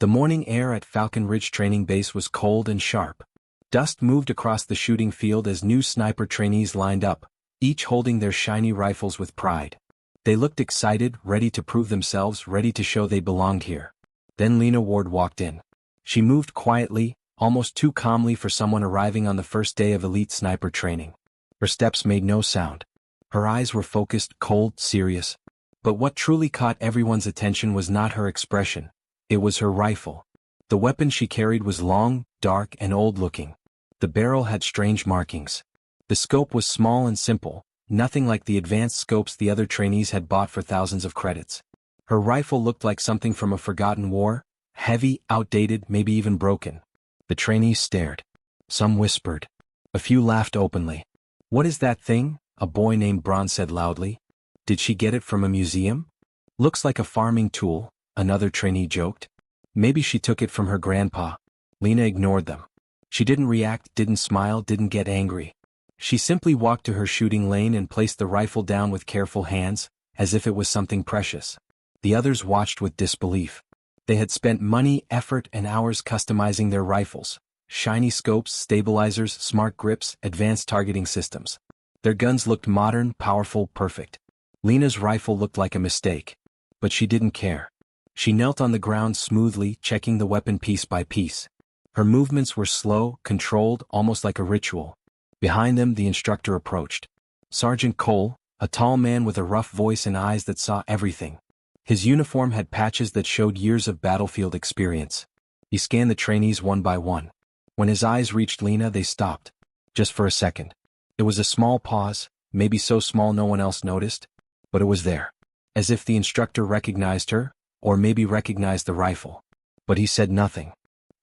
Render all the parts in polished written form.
The morning air at Falcon Ridge Training Base was cold and sharp. Dust moved across the shooting field as new sniper trainees lined up, each holding their shiny rifles with pride. They looked excited, ready to prove themselves, ready to show they belonged here. Then Lena Ward walked in. She moved quietly, almost too calmly for someone arriving on the first day of elite sniper training. Her steps made no sound. Her eyes were focused, cold, serious. But what truly caught everyone's attention was not her expression. It was her rifle. The weapon she carried was long, dark, and old-looking. The barrel had strange markings. The scope was small and simple, nothing like the advanced scopes the other trainees had bought for thousands of credits. Her rifle looked like something from a forgotten war, heavy, outdated, maybe even broken. The trainees stared. Some whispered. A few laughed openly. "What is that thing?" a boy named Braun said loudly. "Did she get it from a museum?" "Looks like a farming tool," another trainee joked. "Maybe she took it from her grandpa." Lena ignored them. She didn't react, didn't smile, didn't get angry. She simply walked to her shooting lane and placed the rifle down with careful hands, as if it was something precious. The others watched with disbelief. They had spent money, effort, and hours customizing their rifles. Shiny scopes, stabilizers, smart grips, advanced targeting systems. Their guns looked modern, powerful, perfect. Lena's rifle looked like a mistake. But she didn't care. She knelt on the ground smoothly, checking the weapon piece by piece. Her movements were slow, controlled, almost like a ritual. Behind them, the instructor approached. Sergeant Cole, a tall man with a rough voice and eyes that saw everything. His uniform had patches that showed years of battlefield experience. He scanned the trainees one by one. When his eyes reached Lena, they stopped. Just for a second. It was a small pause, maybe so small no one else noticed. But it was there. As if the instructor recognized her, or maybe recognized the rifle. But he said nothing.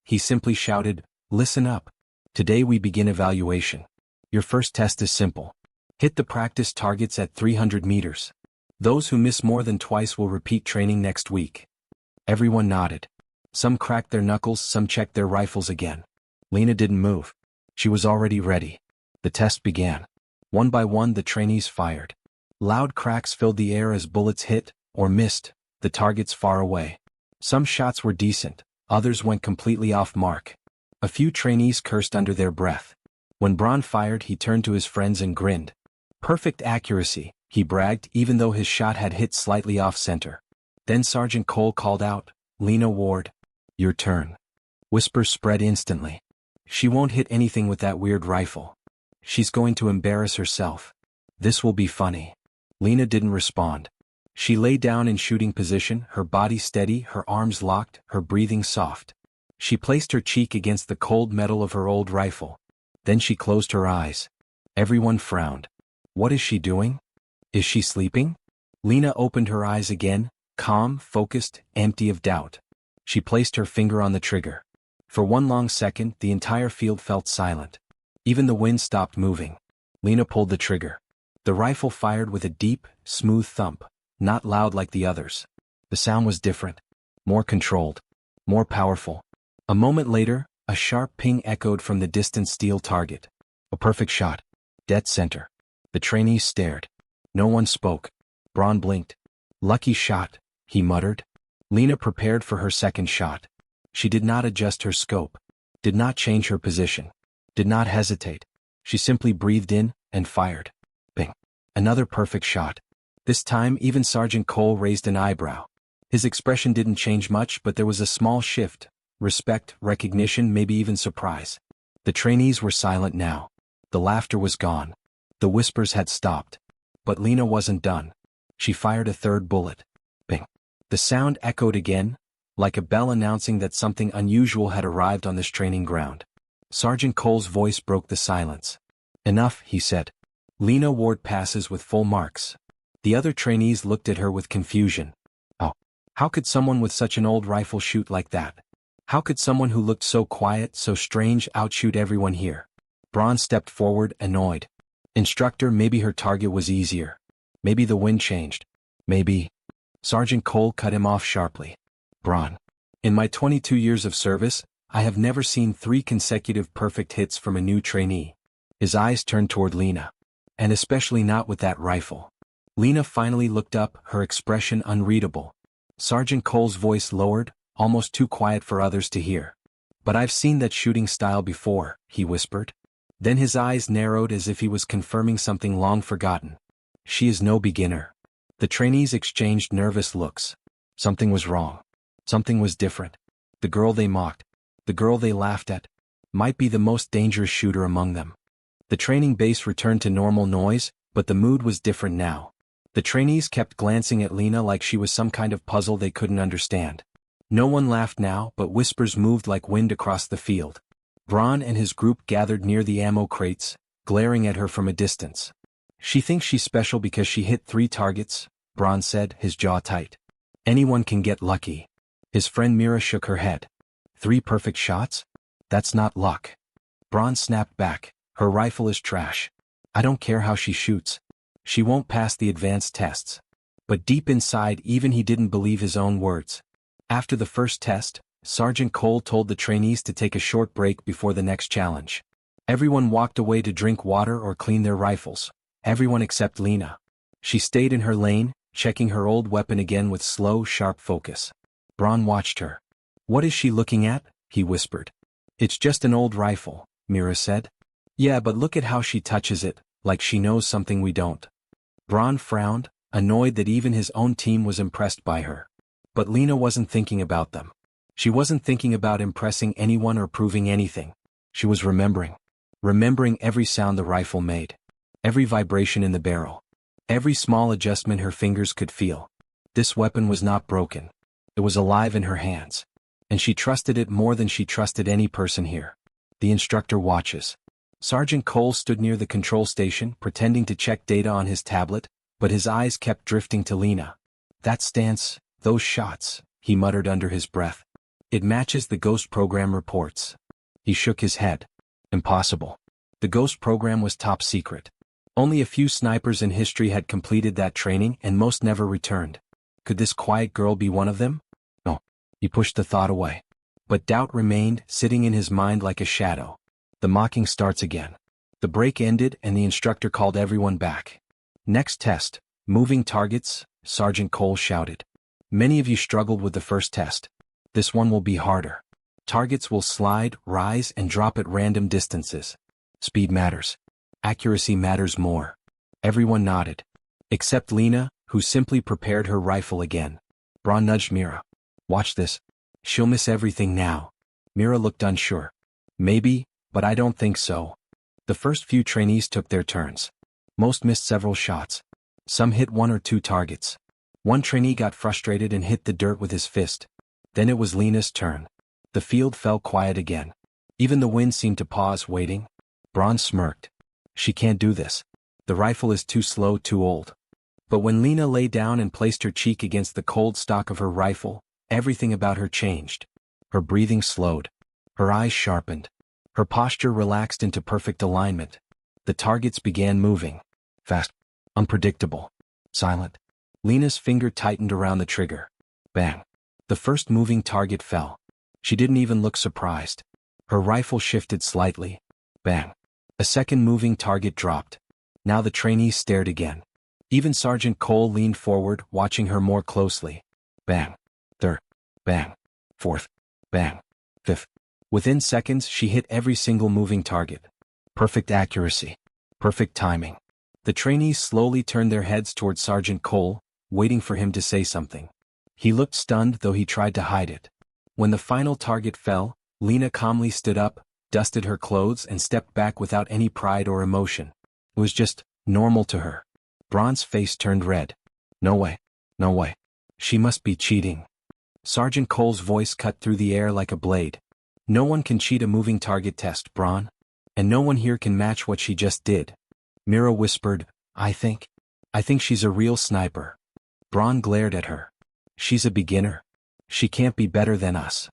He simply shouted, "Listen up. Today we begin evaluation. Your first test is simple. Hit the practice targets at 300 meters. Those who miss more than twice will repeat training next week." Everyone nodded. Some cracked their knuckles, some checked their rifles again. Lena didn't move. She was already ready. The test began. One by one the trainees fired. Loud cracks filled the air as bullets hit, or missed, the targets far away. Some shots were decent, others went completely off mark. A few trainees cursed under their breath. When Braun fired, he turned to his friends and grinned. "Perfect accuracy," he bragged, even though his shot had hit slightly off center. Then Sergeant Cole called out, "Lena Ward, your turn." Whispers spread instantly. "She won't hit anything with that weird rifle. She's going to embarrass herself. This will be funny." Lena didn't respond. She lay down in shooting position, her body steady, her arms locked, her breathing soft. She placed her cheek against the cold metal of her old rifle. Then she closed her eyes. Everyone frowned. What is she doing? Is she sleeping? Lena opened her eyes again, calm, focused, empty of doubt. She placed her finger on the trigger. For one long second, the entire field felt silent. Even the wind stopped moving. Lena pulled the trigger. The rifle fired with a deep, smooth thump, not loud like the others. The sound was different, more controlled, more powerful. A moment later, a sharp ping echoed from the distant steel target. A perfect shot. Dead center. The trainees stared. No one spoke. Braun blinked. "Lucky shot," he muttered. Lena prepared for her second shot. She did not adjust her scope, did not change her position, did not hesitate. She simply breathed in and fired. Bing. Another perfect shot. This time, even Sergeant Cole raised an eyebrow. His expression didn't change much, but there was a small shift. Respect, recognition, maybe even surprise. The trainees were silent now. The laughter was gone. The whispers had stopped. But Lena wasn't done. She fired a third bullet. Bing. The sound echoed again, like a bell announcing that something unusual had arrived on this training ground. Sergeant Cole's voice broke the silence. "Enough," he said. "Lena Ward passes with full marks." The other trainees looked at her with confusion. Oh, how could someone with such an old rifle shoot like that? How could someone who looked so quiet, so strange, outshoot everyone here? Braun stepped forward, annoyed. "Instructor, maybe her target was easier. Maybe the wind changed. Maybe." Sergeant Cole cut him off sharply. "Braun, in my 22 years of service, I have never seen 3 consecutive perfect hits from a new trainee." His eyes turned toward Lena. "And especially not with that rifle." Lena finally looked up, her expression unreadable. Sergeant Cole's voice lowered, almost too quiet for others to hear. "But I've seen that shooting style before," he whispered. Then his eyes narrowed as if he was confirming something long forgotten. "She is no beginner." The trainees exchanged nervous looks. Something was wrong. Something was different. The girl they mocked, the girl they laughed at, might be the most dangerous shooter among them. The training base returned to normal noise, but the mood was different now. The trainees kept glancing at Lena like she was some kind of puzzle they couldn't understand. No one laughed now, but whispers moved like wind across the field. Bron and his group gathered near the ammo crates, glaring at her from a distance. "She thinks she's special because she hit 3 targets, Bron said, his jaw tight. "Anyone can get lucky." His friend Mira shook her head. 3 perfect shots? That's not luck. Bron snapped back. "Her rifle is trash. I don't care how she shoots. She won't pass the advanced tests." But deep inside even he didn't believe his own words. After the first test, Sergeant Cole told the trainees to take a short break before the next challenge. Everyone walked away to drink water or clean their rifles. Everyone except Lena. She stayed in her lane, checking her old weapon again with slow, sharp focus. Bron watched her. "What is she looking at?" he whispered. "It's just an old rifle," Mira said. "Yeah, but look at how she touches it, like she knows something we don't." Bron frowned, annoyed that even his own team was impressed by her. But Lena wasn't thinking about them. She wasn't thinking about impressing anyone or proving anything. She was remembering. Remembering every sound the rifle made. Every vibration in the barrel. Every small adjustment her fingers could feel. This weapon was not broken. It was alive in her hands. And she trusted it more than she trusted any person here. The instructor watches. Sergeant Cole stood near the control station, pretending to check data on his tablet, but his eyes kept drifting to Lena. "That stance, those shots," he muttered under his breath. "It matches the Ghost program reports." He shook his head. Impossible. The Ghost program was top secret. Only a few snipers in history had completed that training and most never returned. Could this quiet girl be one of them? No. He pushed the thought away. But doubt remained, sitting in his mind like a shadow. The mocking starts again. The break ended and the instructor called everyone back. "Next test, moving targets," Sergeant Cole shouted. "Many of you struggled with the first test. This one will be harder. Targets will slide, rise, and drop at random distances. Speed matters. Accuracy matters more." Everyone nodded. Except Lena, who simply prepared her rifle again. Bron nudged Mira. "Watch this. She'll miss everything now." Mira looked unsure. "Maybe, but I don't think so." The first few trainees took their turns. Most missed several shots. Some hit 1 or 2 targets. One trainee got frustrated and hit the dirt with his fist. Then it was Lena's turn. The field fell quiet again. Even the wind seemed to pause, waiting. Bron smirked. "She can't do this. The rifle is too slow, too old." But when Lena lay down and placed her cheek against the cold stock of her rifle, everything about her changed. Her breathing slowed. Her eyes sharpened. Her posture relaxed into perfect alignment. The targets began moving. Fast. Unpredictable. Silent. Lena's finger tightened around the trigger. Bang. The first moving target fell. She didn't even look surprised. Her rifle shifted slightly. Bang. A second moving target dropped. Now the trainees stared again. Even Sergeant Cole leaned forward, watching her more closely. Bang. Third. Bang. Fourth. Bang. Fifth. Within seconds, she hit every single moving target. Perfect accuracy. Perfect timing. The trainees slowly turned their heads toward Sergeant Cole, waiting for him to say something. He looked stunned, though he tried to hide it. When the final target fell, Lena calmly stood up, dusted her clothes and stepped back without any pride or emotion. It was just normal to her. Bron's face turned red. "No way. No way. She must be cheating." Sergeant Cole's voice cut through the air like a blade. "No one can cheat a moving target test, Bron. And no one here can match what she just did." Mira whispered, I think she's a real sniper." Bron glared at her. "She's a beginner. She can't be better than us."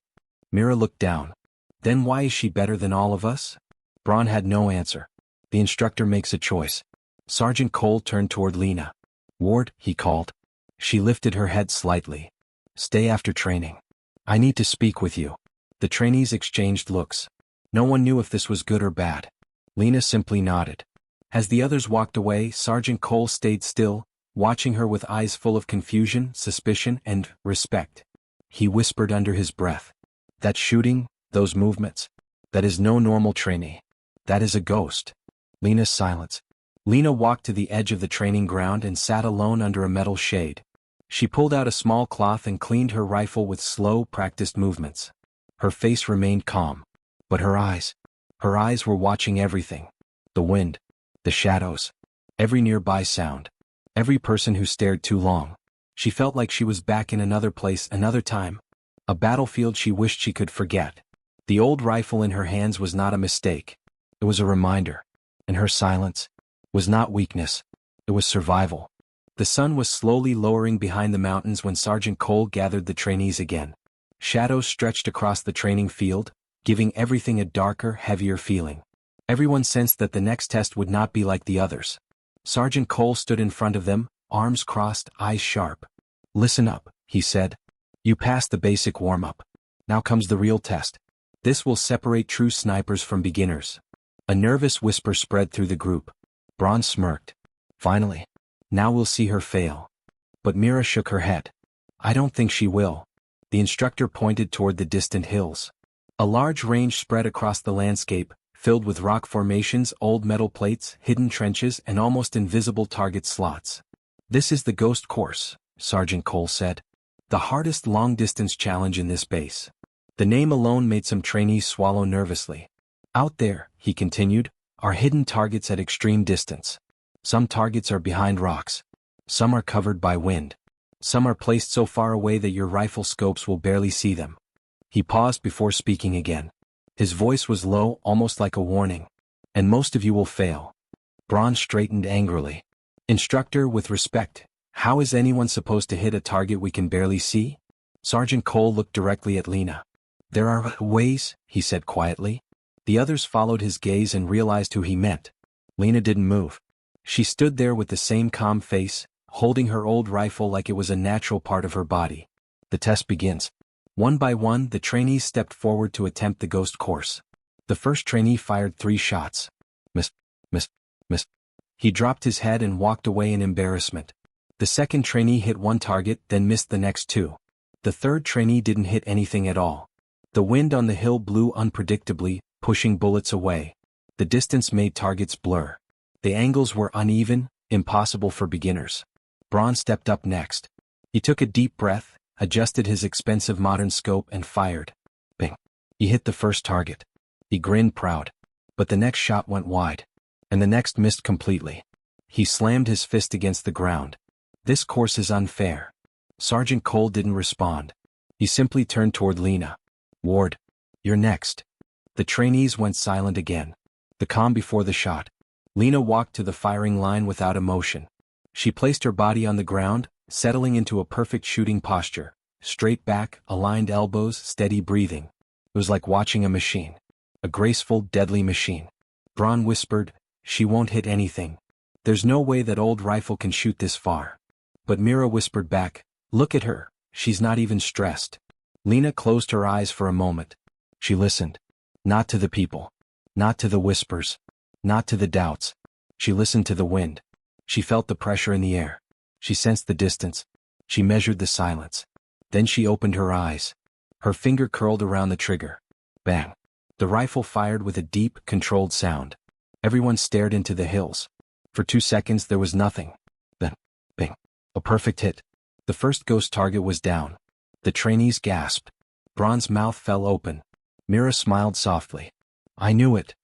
Mira looked down. "Then why is she better than all of us?" Bron had no answer. The instructor makes a choice. Sergeant Cole turned toward Lena. "Ward," he called. She lifted her head slightly. "Stay after training. I need to speak with you." The trainees exchanged looks. No one knew if this was good or bad. Lena simply nodded. As the others walked away, Sergeant Cole stayed still, watching her with eyes full of confusion, suspicion, and respect. He whispered under his breath. That shooting, those movements. That is no normal trainee. That is a ghost. Lena's silence. Lena walked to the edge of the training ground and sat alone under a metal shade. She pulled out a small cloth and cleaned her rifle with slow, practiced movements. Her face remained calm. But her eyes were watching everything. The wind, the shadows, every nearby sound, every person who stared too long. She felt like she was back in another place, another time. A battlefield she wished she could forget. The old rifle in her hands was not a mistake. It was a reminder. And her silence was not weakness. It was survival. The sun was slowly lowering behind the mountains when Sergeant Cole gathered the trainees again. Shadows stretched across the training field, giving everything a darker, heavier feeling. Everyone sensed that the next test would not be like the others. Sergeant Cole stood in front of them, arms crossed, eyes sharp. "Listen up," he said. "You passed the basic warm-up. Now comes the real test. This will separate true snipers from beginners." A nervous whisper spread through the group. Braun smirked. "Finally. Now we'll see her fail." But Mira shook her head. "I don't think she will." The instructor pointed toward the distant hills. A large range spread across the landscape, filled with rock formations, old metal plates, hidden trenches, and almost invisible target slots. "This is the Ghost Course," Sergeant Cole said. "The hardest long-distance challenge in this base." The name alone made some trainees swallow nervously. "Out there," he continued, "are hidden targets at extreme distance. Some targets are behind rocks. Some are covered by wind. Some are placed so far away that your rifle scopes will barely see them." He paused before speaking again. His voice was low, almost like a warning. "And most of you will fail." Braun straightened angrily. "Instructor, with respect, how is anyone supposed to hit a target we can barely see?" Sergeant Cole looked directly at Lena. "There are ways," he said quietly. The others followed his gaze and realized who he meant. Lena didn't move. She stood there with the same calm face, holding her old rifle like it was a natural part of her body. "The test begins." One by one, the trainees stepped forward to attempt the ghost course. The first trainee fired 3 shots. Miss, miss, miss. He dropped his head and walked away in embarrassment. The second trainee hit 1 target, then missed the next 2. The third trainee didn't hit anything at all. The wind on the hill blew unpredictably, pushing bullets away. The distance made targets blur. The angles were uneven, impossible for beginners. Braun stepped up next. He took a deep breath, adjusted his expensive modern scope and fired. Bing. He hit the first target. He grinned proud. But the next shot went wide. And the next missed completely. He slammed his fist against the ground. "This course is unfair." Sergeant Cole didn't respond. He simply turned toward Lena. "Ward, you're next." The trainees went silent again. The calm before the shot. Lena walked to the firing line without emotion. She placed her body on the ground, settling into a perfect shooting posture. Straight back, aligned elbows, steady breathing. It was like watching a machine. A graceful, deadly machine. Braun whispered, "She won't hit anything. There's no way that old rifle can shoot this far." But Mira whispered back, "Look at her, she's not even stressed." Lena closed her eyes for a moment. She listened. Not to the people. Not to the whispers. Not to the doubts. She listened to the wind. She felt the pressure in the air. She sensed the distance. She measured the silence. Then she opened her eyes. Her finger curled around the trigger. Bang. The rifle fired with a deep, controlled sound. Everyone stared into the hills. For 2 seconds there was nothing. Then, bing. A perfect hit. The first ghost target was down. The trainees gasped. Braun's mouth fell open. Mira smiled softly. "I knew it."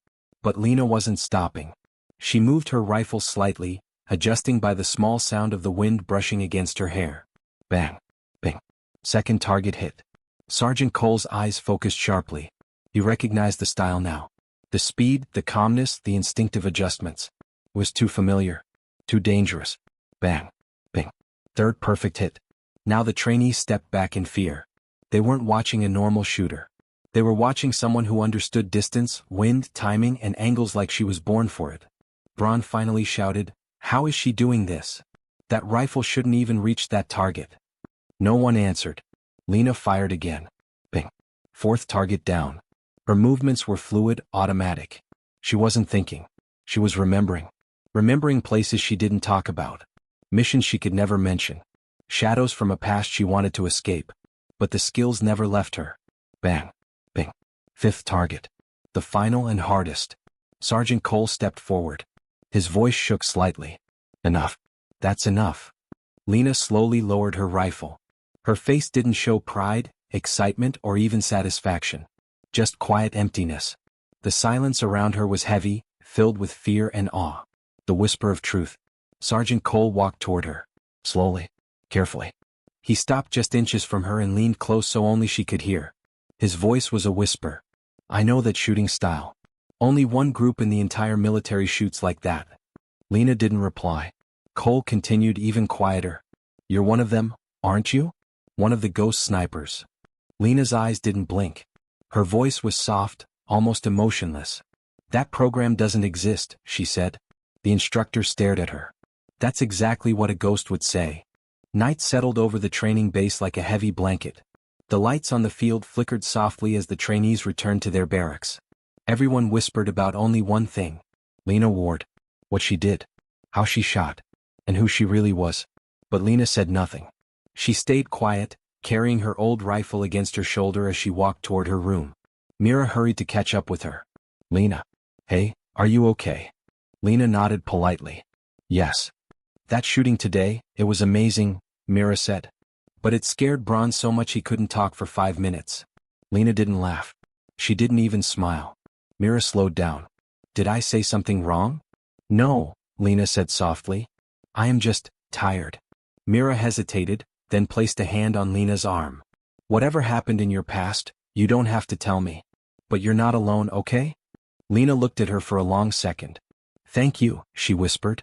But Lena wasn't stopping. She moved her rifle slightly, adjusting by the small sound of the wind brushing against her hair. Bang. Bing. Second target hit. Sergeant Cole's eyes focused sharply. He recognized the style now. The speed, the calmness, the instinctive adjustments. It was too familiar. Too dangerous. Bang. Bing. Third perfect hit. Now the trainees stepped back in fear. They weren't watching a normal shooter. They were watching someone who understood distance, wind, timing, and angles like she was born for it. Braun finally shouted, "How is she doing this? That rifle shouldn't even reach that target." No one answered. Lena fired again. Bing. Fourth target down. Her movements were fluid, automatic. She wasn't thinking. She was remembering. Remembering places she didn't talk about. Missions she could never mention. Shadows from a past she wanted to escape. but the skills never left her. Bang. Bing. Fifth target. The final and hardest. Sergeant Cole stepped forward. His voice shook slightly. Enough. That's enough. Lena slowly lowered her rifle. Her face didn't show pride, excitement, or even satisfaction. Just quiet emptiness. The silence around her was heavy, filled with fear and awe. The whisper of truth. Sergeant Cole walked toward her. Slowly. Carefully. He stopped just inches from her and leaned close so only she could hear. His voice was a whisper. I know that shooting style. Only one group in the entire military shoots like that. Lena didn't reply. Cole continued even quieter. You're one of them, aren't you? One of the ghost snipers. Lena's eyes didn't blink. Her voice was soft, almost emotionless. That program doesn't exist, she said. The instructor stared at her. That's exactly what a ghost would say. Night settled over the training base like a heavy blanket. The lights on the field flickered softly as the trainees returned to their barracks. Everyone whispered about only one thing. Lena Ward. What she did. How she shot. And who she really was. But Lena said nothing. She stayed quiet, carrying her old rifle against her shoulder as she walked toward her room. Mira hurried to catch up with her. Lena. Hey, are you okay? Lena nodded politely. Yes. That shooting today, it was amazing, Mira said. But it scared Braun so much he couldn't talk for 5 minutes. Lena didn't laugh. She didn't even smile. Mira slowed down. Did I say something wrong? No, Lena said softly. I am just tired. Mira hesitated, then placed a hand on Lena's arm. Whatever happened in your past, you don't have to tell me. But you're not alone, okay? Lena looked at her for a long second. Thank you, she whispered.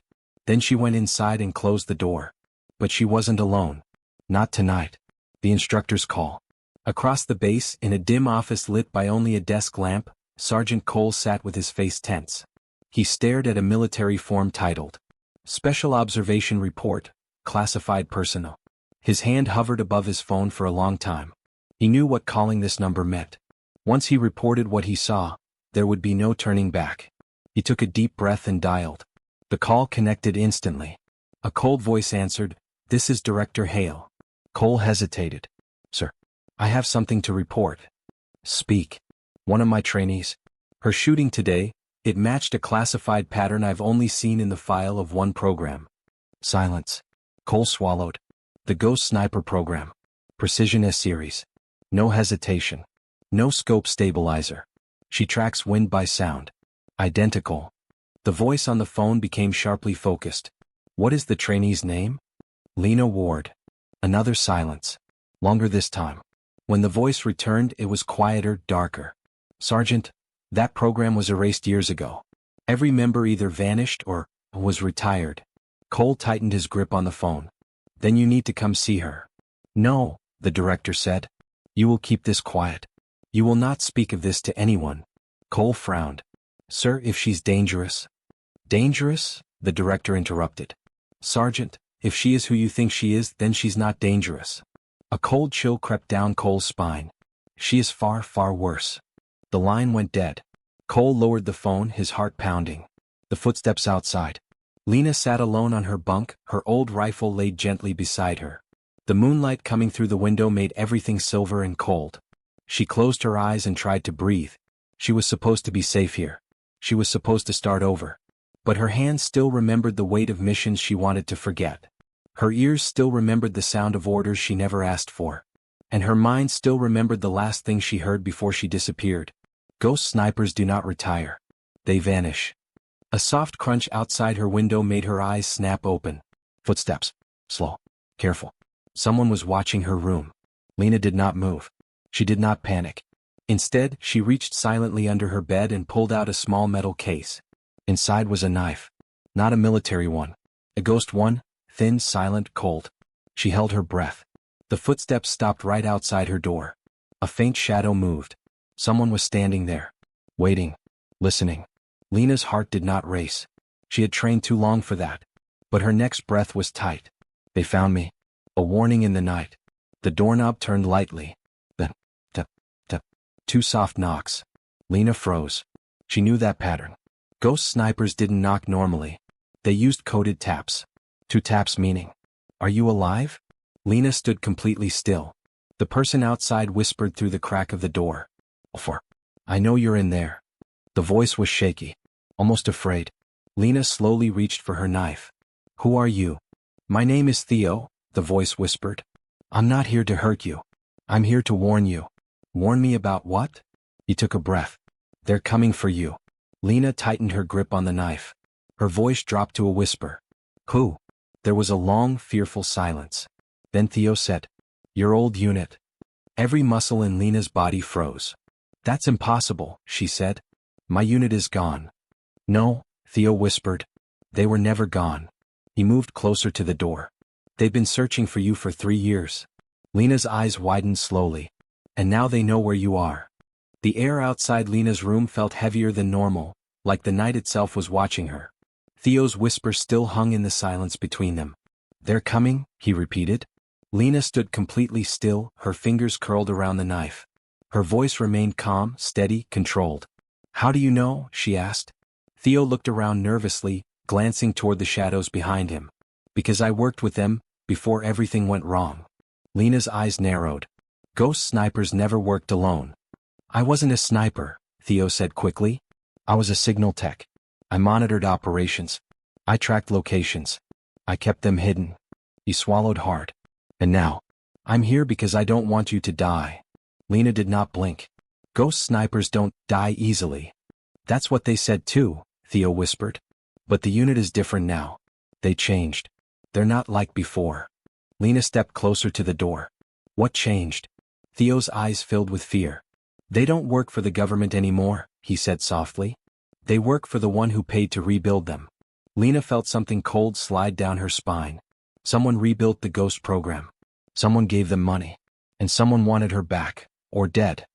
Then she went inside and closed the door. But she wasn't alone. Not tonight. The instructor's call. Across the base, in a dim office lit by only a desk lamp, Sergeant Cole sat with his face tense. He stared at a military form titled, Special Observation Report, Classified Personnel. His hand hovered above his phone for a long time. He knew what calling this number meant. Once he reported what he saw, there would be no turning back. He took a deep breath and dialed. The call connected instantly. A cold voice answered, This is Director Hale. Cole hesitated. Sir, I have something to report. Speak. One of my trainees. Her shooting today, it matched a classified pattern I've only seen in the file of one program. Silence. Cole swallowed. The Ghost Sniper program. Precision S series. No hesitation. No scope stabilizer. She tracks wind by sound. Identical. The voice on the phone became sharply focused. What is the trainee's name? Lena Ward. Another silence. Longer this time. When the voice returned, it was quieter, darker. Sergeant, that program was erased years ago. Every member either vanished or was retired. Cole tightened his grip on the phone. Then you need to come see her. No, the director said. You will keep this quiet. You will not speak of this to anyone. Cole frowned. Sir, if she's dangerous. Dangerous? The director interrupted. Sergeant, if she is who you think she is, then she's not dangerous. A cold chill crept down Cole's spine. She is far, far worse. The line went dead. Cole lowered the phone, his heart pounding. The footsteps outside. Lena sat alone on her bunk, her old rifle laid gently beside her. The moonlight coming through the window made everything silver and cold. She closed her eyes and tried to breathe. She was supposed to be safe here. She was supposed to start over. But her hands still remembered the weight of missions she wanted to forget. Her ears still remembered the sound of orders she never asked for. And her mind still remembered the last thing she heard before she disappeared. Ghost snipers do not retire. They vanish. A soft crunch outside her window made her eyes snap open. Footsteps. Slow. Careful. Someone was watching her room. Lena did not move. She did not panic. Instead, she reached silently under her bed and pulled out a small metal case. Inside was a knife. Not a military one. A ghost one, thin, silent, cold. She held her breath. The footsteps stopped right outside her door. A faint shadow moved. Someone was standing there. Waiting. Listening. Lena's heart did not race. She had trained too long for that. But her next breath was tight. They found me. A warning in the night. The doorknob turned lightly. Then, tap, tap. 2 soft knocks. Lena froze. She knew that pattern. Ghost snipers didn't knock normally. They used coded taps. 2 taps meaning, Are you alive? Lena stood completely still. The person outside whispered through the crack of the door. For, I know you're in there. The voice was shaky, almost afraid. Lena slowly reached for her knife. Who are you? My name is Theo, the voice whispered. I'm not here to hurt you. I'm here to warn you. Warn me about what? He took a breath. They're coming for you. Lena tightened her grip on the knife. Her voice dropped to a whisper. Who? There was a long, fearful silence. Then Theo said, Your old unit. Every muscle in Lena's body froze. That's impossible, she said. My unit is gone. No, Theo whispered. They were never gone. He moved closer to the door. They've been searching for you for 3 years. Lena's eyes widened slowly. And now they know where you are. The air outside Lena's room felt heavier than normal, like the night itself was watching her. Theo's whisper still hung in the silence between them. They're coming, he repeated. Lena stood completely still, her fingers curled around the knife. Her voice remained calm, steady, controlled. How do you know? She asked. Theo looked around nervously, glancing toward the shadows behind him. Because I worked with them, before everything went wrong. Lena's eyes narrowed. Ghost snipers never worked alone. I wasn't a sniper, Theo said quickly. I was a signal tech. I monitored operations. I tracked locations. I kept them hidden. He swallowed hard. And now, I'm here because I don't want you to die. Lena did not blink. Ghost snipers don't die easily. That's what they said too, Theo whispered. But the unit is different now. They changed. They're not like before. Lena stepped closer to the door. What changed? Theo's eyes filled with fear. They don't work for the government anymore, he said softly. They work for the one who paid to rebuild them. Lena felt something cold slide down her spine. Someone rebuilt the ghost program. Someone gave them money. And someone wanted her back, or dead.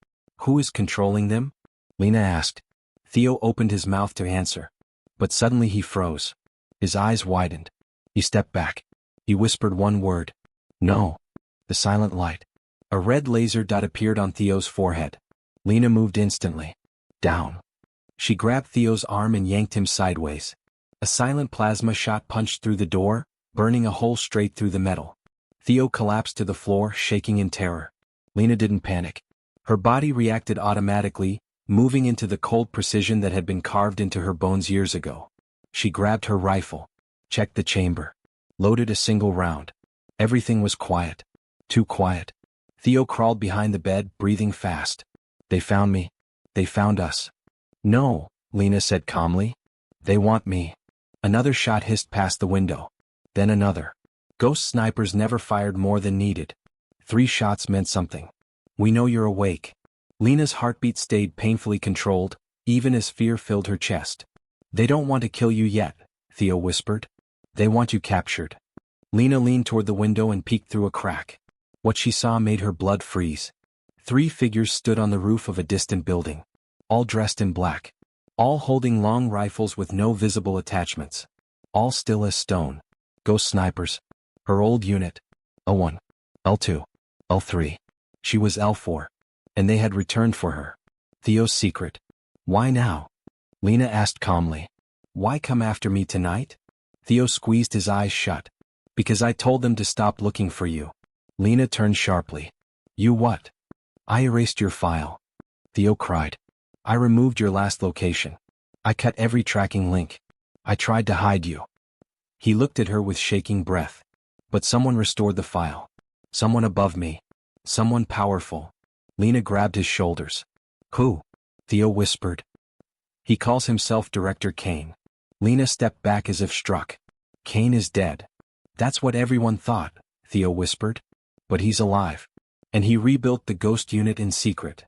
Who is controlling them? Lena asked. Theo opened his mouth to answer. But suddenly he froze. His eyes widened. He stepped back. He whispered one word. No. The silent light. A red laser dot appeared on Theo's forehead. Lena moved instantly. Down. She grabbed Theo's arm and yanked him sideways. A silent plasma shot punched through the door, burning a hole straight through the metal. Theo collapsed to the floor, shaking in terror. Lena didn't panic. Her body reacted automatically, moving into the cold precision that had been carved into her bones years ago. She grabbed her rifle, checked the chamber, loaded a single round. Everything was quiet. Too quiet. Theo crawled behind the bed, breathing fast. They found me. They found us. No, Lena said calmly. They want me. Another shot hissed past the window. Then another. Ghost snipers never fired more than needed. 3 shots meant something. We know you're awake. Lena's heartbeat stayed painfully controlled, even as fear filled her chest. They don't want to kill you yet, Theo whispered. They want you captured. Lena leaned toward the window and peeked through a crack. What she saw made her blood freeze. 3 figures stood on the roof of a distant building. All dressed in black. All holding long rifles with no visible attachments. All still as stone. Ghost snipers. Her old unit. L1. L2. L3. She was L4. And they had returned for her. Theo's secret. Why now? Lena asked calmly. Why come after me tonight? Theo squeezed his eyes shut. Because I told them to stop looking for you. Lena turned sharply. You what? I erased your file. Theo cried. I removed your last location. I cut every tracking link. I tried to hide you. He looked at her with shaking breath. But someone restored the file. Someone above me. Someone powerful. Lena grabbed his shoulders. Who? Theo whispered. He calls himself Director Kane. Lena stepped back as if struck. Kane is dead. That's what everyone thought, Theo whispered. But he's alive. And he rebuilt the ghost unit in secret.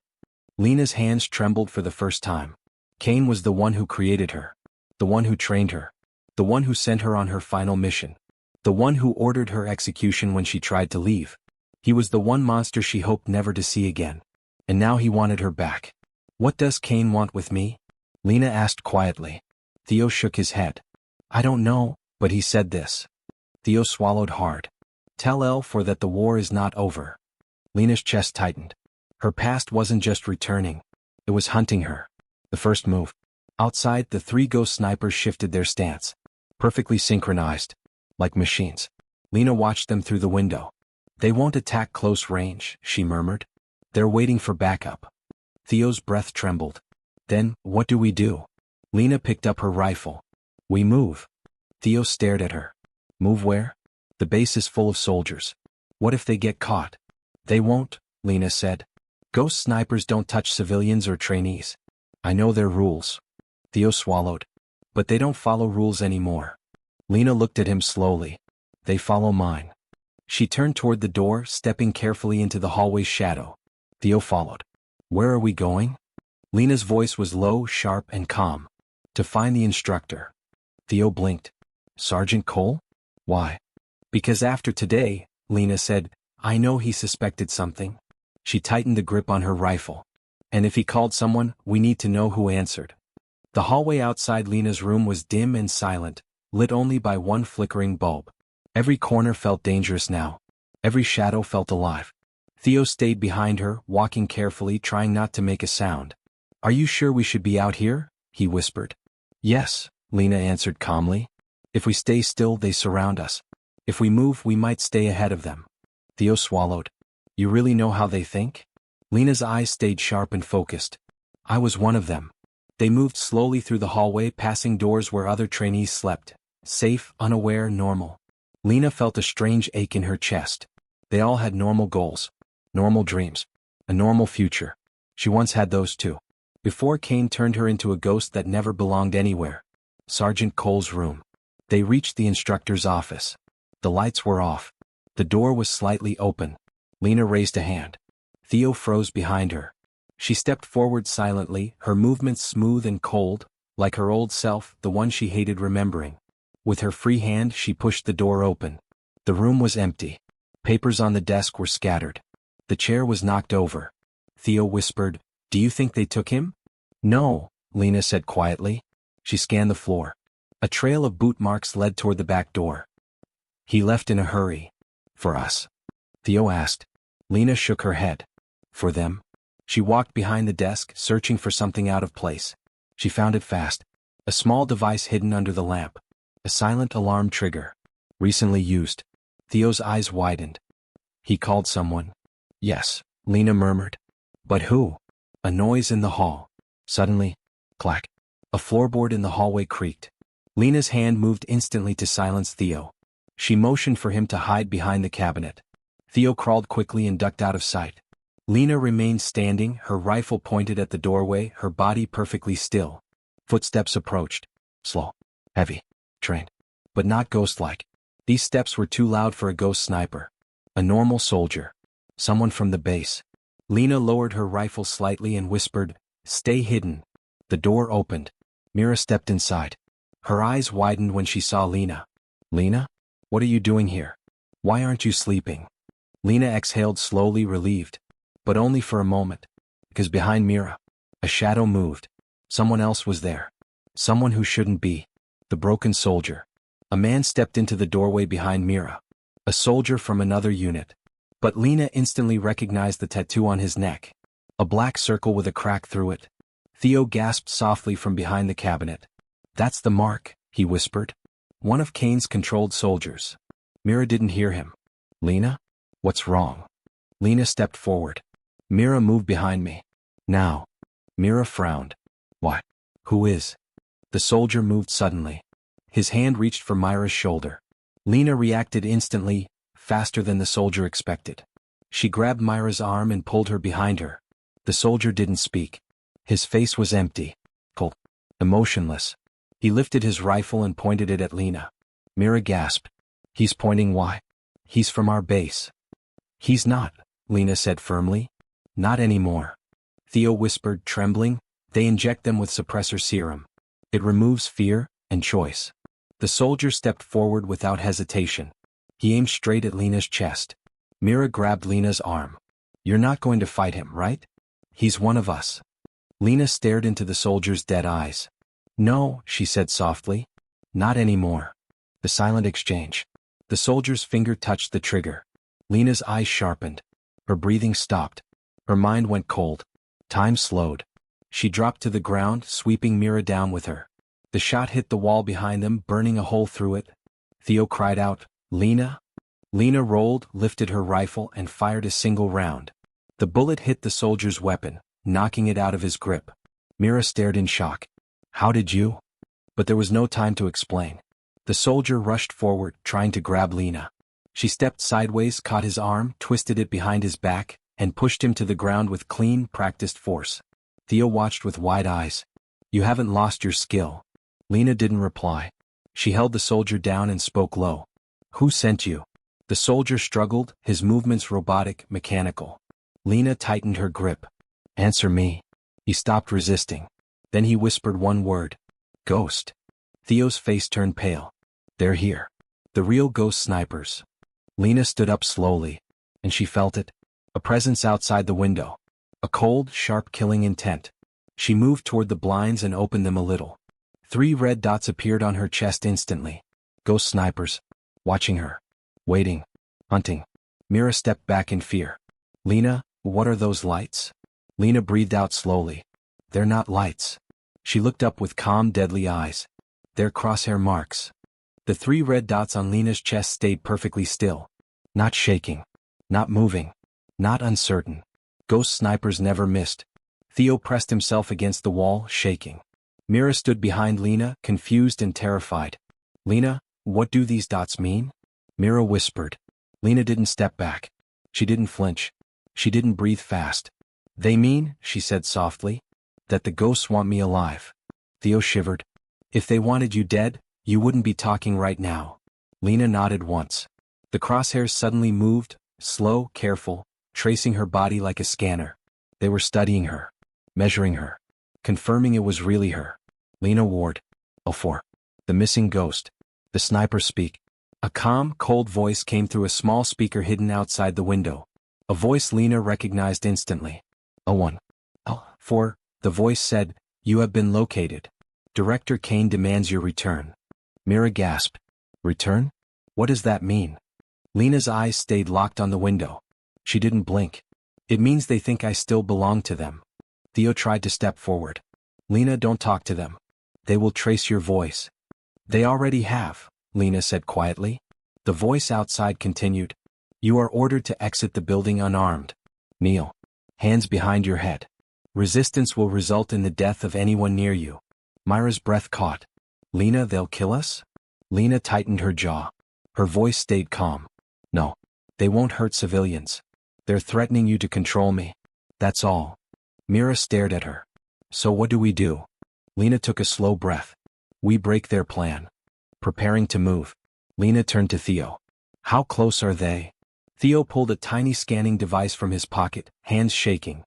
Lena's hands trembled for the first time. Kane was the one who created her. The one who trained her. The one who sent her on her final mission. The one who ordered her execution when she tried to leave. He was the one monster she hoped never to see again. And now he wanted her back. What does Kane want with me? Lena asked quietly. Theo shook his head. I don't know, but he said this. Theo swallowed hard. Tell L4 that the war is not over. Lena's chest tightened. Her past wasn't just returning. It was hunting her. The first move. Outside, the 3 ghost snipers shifted their stance. Perfectly synchronized. Like machines. Lena watched them through the window. They won't attack close range, she murmured. They're waiting for backup. Theo's breath trembled. Then, what do we do? Lena picked up her rifle. We move. Theo stared at her. Move where? The base is full of soldiers. What if they get caught? They won't, Lena said. Ghost snipers don't touch civilians or trainees. I know their rules. Theo swallowed. But they don't follow rules anymore. Lena looked at him slowly. They follow mine. She turned toward the door, stepping carefully into the hallway's shadow. Theo followed. Where are we going? Lena's voice was low, sharp, and calm. To find the instructor. Theo blinked. Sergeant Cole? Why? Because after today, Lena said, I know he suspected something. She tightened the grip on her rifle. And if he called someone, we need to know who answered. The hallway outside Lena's room was dim and silent, lit only by one flickering bulb. Every corner felt dangerous now. Every shadow felt alive. Theo stayed behind her, walking carefully, trying not to make a sound. Are you sure we should be out here? He whispered. Yes, Lena answered calmly. If we stay still, they surround us. If we move, we might stay ahead of them. Theo swallowed. You really know how they think? Lena's eyes stayed sharp and focused. I was one of them. They moved slowly through the hallway, passing doors where other trainees slept. Safe, unaware, normal. Lena felt a strange ache in her chest. They all had normal goals. Normal dreams. A normal future. She once had those too. Before Kane turned her into a ghost that never belonged anywhere. Sergeant Cole's room. They reached the instructor's office. The lights were off. The door was slightly open. Lena raised a hand. Theo froze behind her. She stepped forward silently, her movements smooth and cold, like her old self, the one she hated remembering. With her free hand, she pushed the door open. The room was empty. Papers on the desk were scattered. The chair was knocked over. Theo whispered, Do you think they took him? No, Lena said quietly. She scanned the floor. A trail of boot marks led toward the back door. He left in a hurry. For us? Theo asked. Lena shook her head. For them? She walked behind the desk, searching for something out of place. She found it fast. A small device hidden under the lamp. A silent alarm trigger. Recently used. Theo's eyes widened. He called someone. Yes, Lena murmured. But who? A noise in the hall. Suddenly, clack. A floorboard in the hallway creaked. Lena's hand moved instantly to silence Theo. She motioned for him to hide behind the cabinet. Theo crawled quickly and ducked out of sight. Lena remained standing, her rifle pointed at the doorway, her body perfectly still. Footsteps approached. Slow. Heavy. Trained. But not ghost-like. These steps were too loud for a ghost sniper. A normal soldier. Someone from the base. Lena lowered her rifle slightly and whispered, Stay hidden. The door opened. Mira stepped inside. Her eyes widened when she saw Lena. Lena? What are you doing here? Why aren't you sleeping? Lena exhaled slowly, relieved. But only for a moment. Because behind Mira, a shadow moved. Someone else was there. Someone who shouldn't be. The broken soldier. A man stepped into the doorway behind Mira. A soldier from another unit. But Lena instantly recognized the tattoo on his neck. A black circle with a crack through it. Theo gasped softly from behind the cabinet. That's the mark, he whispered. One of Kane's controlled soldiers. Mira didn't hear him. Lena? What's wrong? Lena stepped forward. Mira moved behind me. Now. Mira frowned. What? Who is? The soldier moved suddenly. His hand reached for Myra's shoulder. Lena reacted instantly, faster than the soldier expected. She grabbed Myra's arm and pulled her behind her. The soldier didn't speak. His face was empty, cold, emotionless. He lifted his rifle and pointed it at Lena. Mira gasped. He's pointing why? He's from our base. He's not, Lena said firmly. Not anymore. Theo whispered, trembling. They inject them with suppressor serum. It removes fear and choice. The soldier stepped forward without hesitation. He aimed straight at Lena's chest. Mira grabbed Lena's arm. You're not going to fight him, right? He's one of us. Lena stared into the soldier's dead eyes. No, she said softly. Not anymore. The silent exchange. The soldier's finger touched the trigger. Lena's eyes sharpened. Her breathing stopped. Her mind went cold. Time slowed. She dropped to the ground, sweeping Mira down with her. The shot hit the wall behind them, burning a hole through it. Theo cried out, Lena? Lena rolled, lifted her rifle and fired a single round. The bullet hit the soldier's weapon, knocking it out of his grip. Mira stared in shock. How did you? But there was no time to explain. The soldier rushed forward, trying to grab Lena. She stepped sideways, caught his arm, twisted it behind his back, and pushed him to the ground with clean, practiced force. Theo watched with wide eyes. You haven't lost your skill. Lena didn't reply. She held the soldier down and spoke low. Who sent you? The soldier struggled, his movements robotic, mechanical. Lena tightened her grip. Answer me. He stopped resisting. Then he whispered one word. Ghost. Theo's face turned pale. They're here. The real ghost snipers. Lena stood up slowly. And she felt it. A presence outside the window. A cold, sharp killing intent. She moved toward the blinds and opened them a little. 3 red dots appeared on her chest instantly. Ghost snipers. Watching her. Waiting. Hunting. Mira stepped back in fear. Lena, what are those lights? Lena breathed out slowly. They're not lights. She looked up with calm, deadly eyes. They're crosshair marks. The 3 red dots on Lena's chest stayed perfectly still. Not shaking. Not moving. Not uncertain. Ghost snipers never missed. Theo pressed himself against the wall, shaking. Mira stood behind Lena, confused and terrified. Lena, what do these dots mean? Mira whispered. Lena didn't step back. She didn't flinch. She didn't breathe fast. They mean, she said softly, that the ghosts want me alive. Theo shivered. If they wanted you dead, you wouldn't be talking right now. Lena nodded once. The crosshairs suddenly moved, slow, careful, tracing her body like a scanner. They were studying her, measuring her, confirming it was really her. Lena Ward. 04. The missing ghost. The sniper speak. A calm, cold voice came through a small speaker hidden outside the window. A voice Lena recognized instantly. 01. 04. The voice said, you have been located. Director Kane demands your return. Mira gasped. Return? What does that mean? Lena's eyes stayed locked on the window. She didn't blink. It means they think I still belong to them. Theo tried to step forward. Lena, don't talk to them. They will trace your voice. They already have, Lena said quietly. The voice outside continued. You are ordered to exit the building unarmed. Kneel. Hands behind your head. Resistance will result in the death of anyone near you. Myra's breath caught. Lena, they'll kill us? Lena tightened her jaw. Her voice stayed calm. No. They won't hurt civilians. They're threatening you to control me. That's all. Mira stared at her. So what do we do? Lena took a slow breath. We break their plan. Preparing to move. Lena turned to Theo. How close are they? Theo pulled a tiny scanning device from his pocket, hands shaking.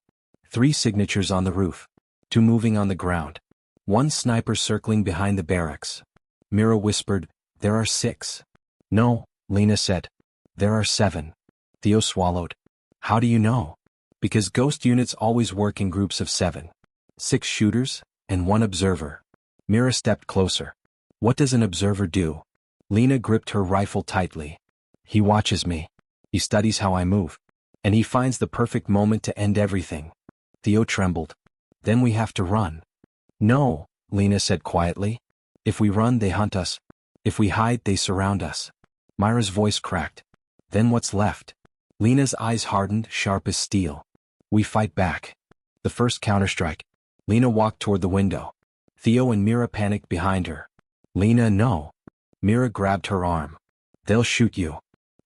3 signatures on the roof. 2 moving on the ground. 1 sniper circling behind the barracks. Mira whispered, there are 6. No, Lena said. There are 7. Theo swallowed. How do you know? Because ghost units always work in groups of 7. 6 shooters, and 1 observer. Mira stepped closer. What does an observer do? Lena gripped her rifle tightly. He watches me. He studies how I move. And he finds the perfect moment to end everything. Theo trembled. Then we have to run. No, Lena said quietly. If we run, they hunt us. If we hide, they surround us. Myra's voice cracked. Then what's left? Lena's eyes hardened, sharp as steel. We fight back. The first counterstrike. Lena walked toward the window. Theo and Mira panicked behind her. Lena, no. Mira grabbed her arm. They'll shoot you.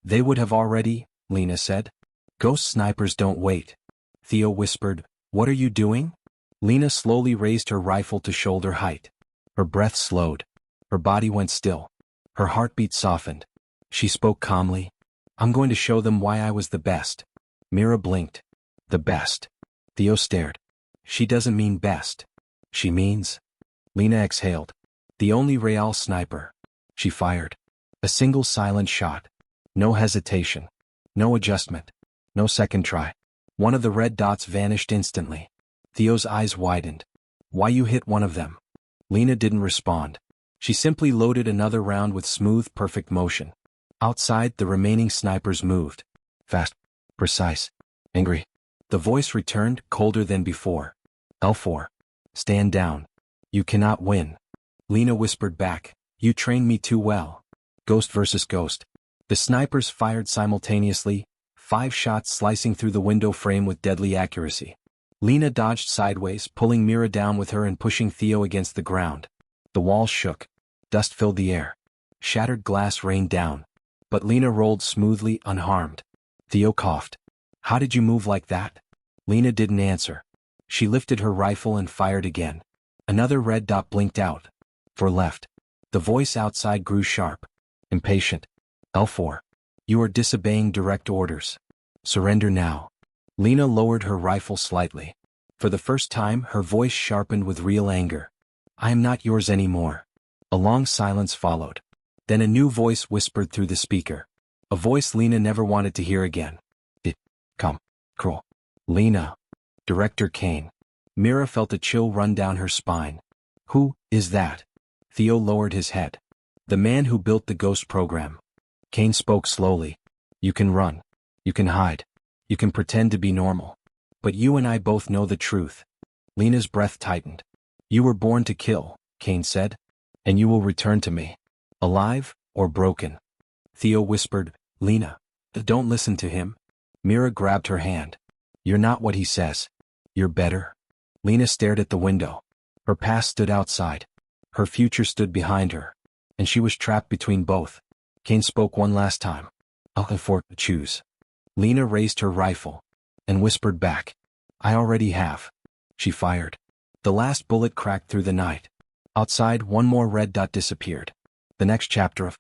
They would have already, Lena said. Ghost snipers don't wait. Theo whispered, what are you doing? Lena slowly raised her rifle to shoulder height. Her breath slowed. Her body went still. Her heartbeat softened. She spoke calmly. I'm going to show them why I was the best. Mira blinked. The best. Theo stared. She doesn't mean best. She means... Lena exhaled. The only real sniper. She fired. A single silent shot. No hesitation. No adjustment. No second try. One of the red dots vanished instantly. Theo's eyes widened. Why you hit one of them? Lena didn't respond. She simply loaded another round with smooth, perfect motion. Outside, the remaining snipers moved. Fast. Precise. Angry. The voice returned, colder than before. L4. Stand down. You cannot win. Lena whispered back. You trained me too well. Ghost versus ghost. The snipers fired simultaneously, 5 shots slicing through the window frame with deadly accuracy. Lena dodged sideways, pulling Mira down with her and pushing Theo against the ground. The walls shook. Dust filled the air. Shattered glass rained down. But Lena rolled smoothly, unharmed. Theo coughed. "How did you move like that?" Lena didn't answer. She lifted her rifle and fired again. Another red dot blinked out. For left. The voice outside grew sharp. Impatient. L4. "You are disobeying direct orders. Surrender now." Lena lowered her rifle slightly. For the first time, her voice sharpened with real anger. "I am not yours anymore." A long silence followed. Then a new voice whispered through the speaker. A voice Lena never wanted to hear again. Come. Cruel. Lena. Director Kane. Mira felt a chill run down her spine. "Who is that?" Theo lowered his head. "The man who built the Ghost program." Kane spoke slowly. "You can run. You can hide. You can pretend to be normal. But you and I both know the truth." Lena's breath tightened. "You were born to kill," Kane said. "And you will return to me. Alive or broken." Theo whispered, "Lena, don't listen to him." Mira grabbed her hand. "You're not what he says. You're better." Lena stared at the window. Her past stood outside. Her future stood behind her. And she was trapped between both. Kane spoke one last time. "I'll afford to choose." Lena raised her rifle. And whispered back. "I already have." She fired. The last bullet cracked through the night. Outside, one more red dot disappeared. The next chapter of